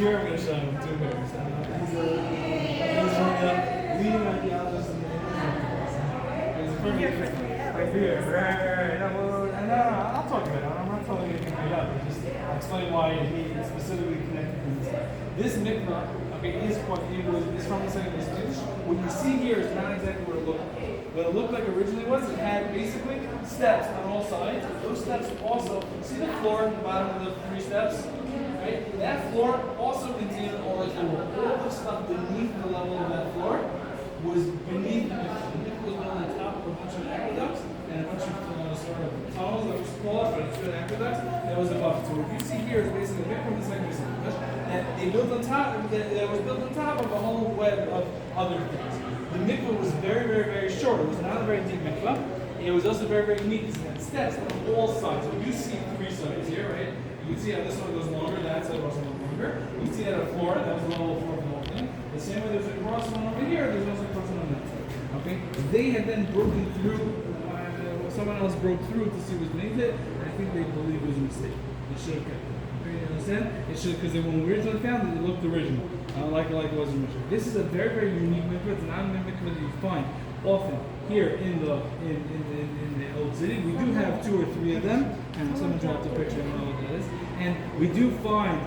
Here I'm going to show him two pictures. He's one of the leading archaeologists in the He's pretty right here. Right. I'll talk about it. I'm not telling you anything made up. I'll explain why he specifically connected to this. This mikvah, okay, is from the second English. What you see here is not exactly what it looked like. What it looked like originally was it had basically steps on all sides. Those steps also, see the floor at the bottom of the three steps? Right? That floor also contained all the stuff beneath the level of that floor was beneath the mikvah. The mikvah was on the top of a bunch of aqueducts and a bunch of sort of tunnels that were smaller, but it's good aqueducts that was above. So what you see here is basically the mikvah in the second English, and they built on top. That was built on top of a whole web of other things. The mikvah was very, very, very short. It was not a very deep mikvah. It was also very, very unique because it had steps on all sides. So you see three sides here, right? You can see how this one goes longer, that side was a little longer. You can see that a floor, that was a little floor of the whole thing. The same way there's a cross one over here, there's also a cross one on that side. Okay? They had then broken through, someone else broke through to see what was beneath it, and I think they believed it was a mistake. They should have kept it. Okay, you understand? It should, because when we originally found it, it looked original. Like it was original. This is a very, very unique mikvah. It's not a mikvah that you find often here in the old city. We do have two or three of them, and someone dropped a picture. I don't know what that is. And we do find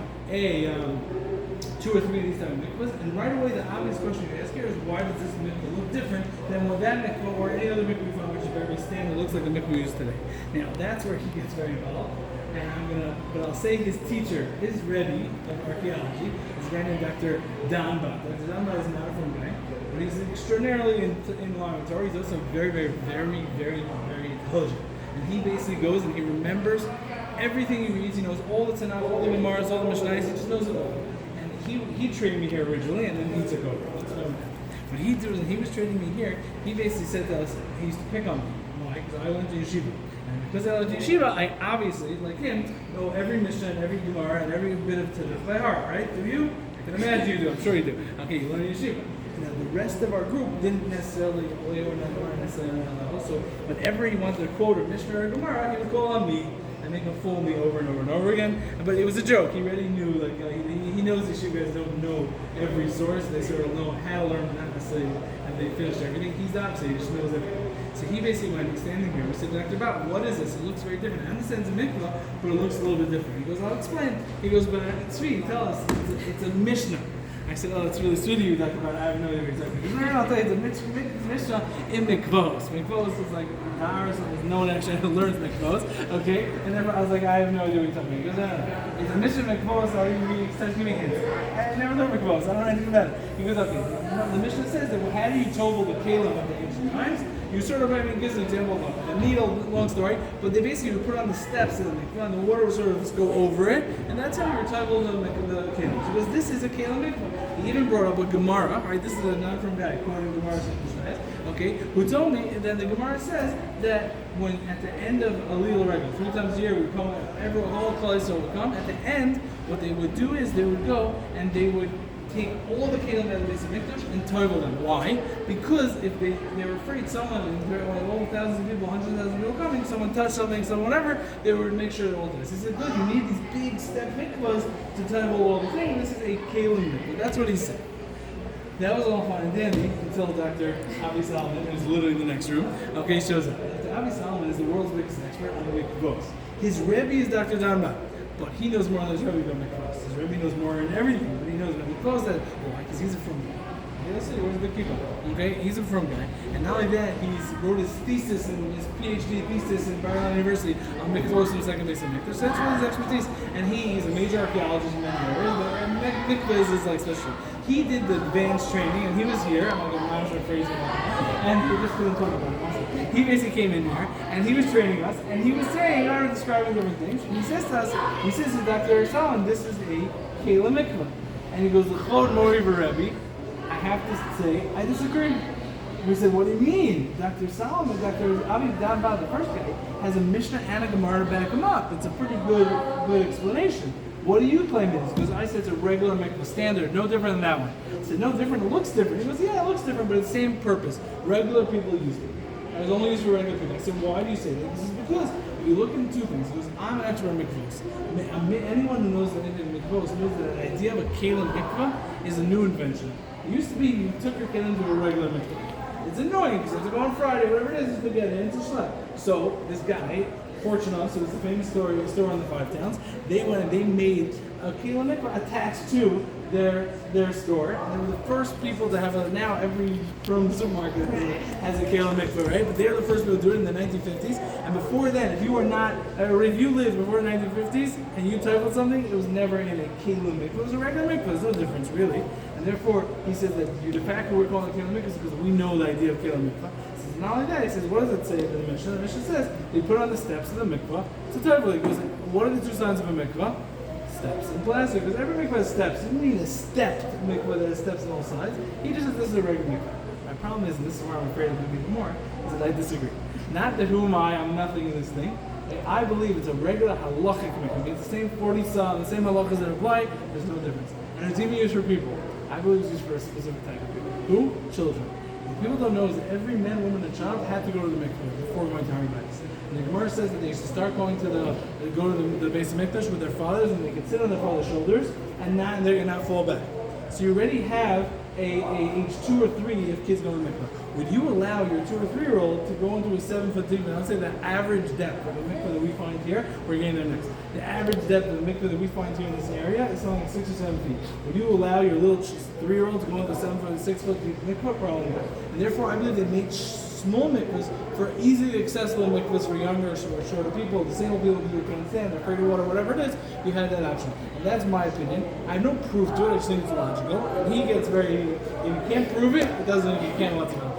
two or three of these type of mikvahs. And right away, the obvious question you ask here is, why does this mikvah look different than what that mikvah or any other mikvah we find, which is very standard, looks like the mikvah we use today? Now that's where he gets very involved. And I'll say his teacher, his Rebbe of archaeology, is a guy named Dr. Danba. Dr. Danba is not a from guy, but he's extraordinarily in line with Torah. He's also very, very, very, very, very intelligent. And he basically goes and he remembers everything he reads. He knows all the Tanakh, all the Gemaras, all the Mishnahs. He just knows it all. And he trained me here originally, and then he took over. When he was training me here, he basically said to us, he used to pick on me. Why? Because I went to yeshiva. And because I went to yeshiva, I obviously, like him, know every Mishnah and every Gemara and every bit of Tanakh by heart, right? Do you? I can imagine you do. I'm sure you do. Okay, you learn in yeshiva. Now, the rest of our group didn't necessarily, or not necessarily on that level. So whenever he wanted to quote a Mishnah or a Gemara, he would call on me and make him fool me over and over and over again. But it was a joke. He already knew, like, he knows these guys don't know every source. They sort of know how to learn, but not necessarily have they finished everything. He's the opposite. He just knows everything. So he basically, when he's standing here, we said, Dr. Bob, what is this? It looks very different. I understand it's a mikvah, but it looks a little bit different. He goes, I'll explain. He goes, but Tzvi, tell us. It's a Mishnah. I said, oh, it's really sweet of you, Dr. Bob. I have no idea exactly. He goes, no, I'll tell you, it's a Mishnah in mikvahs. Mikvahs is like ours, no one actually learns mikvahs, okay? And then I was like, I have no idea what you're talking about. He goes, no. It's a Mishnah in mikvahs, so you start giving hints. I never learned mikvahs, I don't know anything about it. He goes, okay, the Mishnah says that how do you tovel the kalim of the ancient times? You sort of, gives an example of a needle, long story, but they basically would put on the steps and the water would sort of just go over it, and that's how you were tovel the kalim. Because this is a kalim mikvah. He even brought up a Gemara, right? This is a non-from guy quoting Gemara, okay? Who told me that the Gemara says that when at the end of a Lila Regal, 3 times a year, we come, everyone, all colors would come. At the end, what they would do is they would go and they would take all the kelim out of the base of Mikdash and toivel them. Why? Because if they were afraid someone, all thousands of people, hundreds of thousands of people coming, someone touched something, someone whatever, they would make sure they're all done. He said, good, you need these big step mikvahs to toivel all the things. This is a kelim mikvah. That's what he said. That was all fine and dandy until Dr. Avi Salomon, who's literally in the next room, okay, shows up. Dr. Avi Salomon is the world's biggest expert on the mikvahs. His Rebbe is Dr. Danba. But he knows more than his Rebbe about mikvahs. His Rebbe knows more in everything, but he knows about mikvahs that, why? Because he's a from guy. Let's see, where's the people? Okay, he's a from guy. And not only that, he wrote his thesis and his PhD thesis in Bar-Ilan University on mikvahs in the second base of Mikdash. So that's really his expertise. And he's a major archaeologist in many areas, but mikvahs is like special. He did the advanced training, and he was here. I'm like a master phrase and we just couldn't talk about it. He basically came in here, and he was training us, and he was saying, I was describing different things, and he says to us, he says to Dr. Salomon, this is a Kela Mikvah. And he goes, L'chod Mori Rebbe, I have to say, I disagree. We said, what do you mean? Dr. Salomon, Dr. Avi Danba, the first guy, has a Mishnah and a Gemara to back him up. It's a pretty good explanation. What do you claim it is? Because I said it's a regular mikvah standard, no different than that one. I said, no different, it looks different. He goes, yeah, it looks different, but it's the same purpose. Regular people use it. I was only used for regular people. I said, why do you say that? This is because You look into two things. He goes, I'm an expert in mikvahs. Anyone who knows anything in mikvahs knows that the idea of a kelim mikvah is a new invention. It used to be you took your kelim to a regular mikvah. It's annoying because you have to go on Friday, whatever it is, to get in to schlep. So this guy, Fortunos, who was the famous store on the Five Towns, they went and they made a kelim mikvah attached to their store, and they were the first people to have now every from the supermarket has a kelim mikvah, right? But they were the first people to do it in the 1950s. And before then, if you were not, or if you lived before the 1950s and you typed something, it was never in a kelim mikvah. It was a regular mikvah. There's no difference really. And therefore, he says that the fact that we're calling it kelim mikvah is because we know the idea of kelim mikvah. Not only that, he says, what does it say in the Mishnah? The Mishnah says they put on the steps of the mikvah. So terribly, he goes, what are the two signs of a mikvah? Steps and plastic, because every mikvah has steps. You don't need a stepped mikvah that has steps on all sides. He just says this is a regular mikvah. My problem is, and this is where I'm afraid of doing even more, is that I disagree. Not that who am I, I'm nothing in this thing. I believe it's a regular halachic mikvah. It's the same 40 sa, the same halachas that apply, there's no difference. And it's even used for people. I believe it's used for a specific type of people. Who? Children. What people don't know is that every man, woman, and child had to go to the mikvah before going to Har Bayis. And the Gemara says that they used to start going to go to the base of Mikdash with their fathers, and they could sit on their father's shoulders, and they're gonna not fall back. So you already have a age 2 or 3 if kids go to the mikvah. Would you allow your 2 or 3-year-old to go into a 7-foot mikvah? Let's say the average depth of the mikvah that we find here, we're getting there next. The average depth of the mikvah that we find here in this area is something like 6 or 7 feet. Would you allow your little 3-year-old to go into a 7-foot, 6-foot mikvah? Probably not. And therefore, I believe they made small mikvahs for easily accessible mikvahs for younger or shorter people, disabled people who can understand, they're afraid of water, whatever it is, you had that option. And that's my opinion. I have no proof to it, I just think it's logical. And he gets very, if you can't prove it, it doesn't, you can't let it go.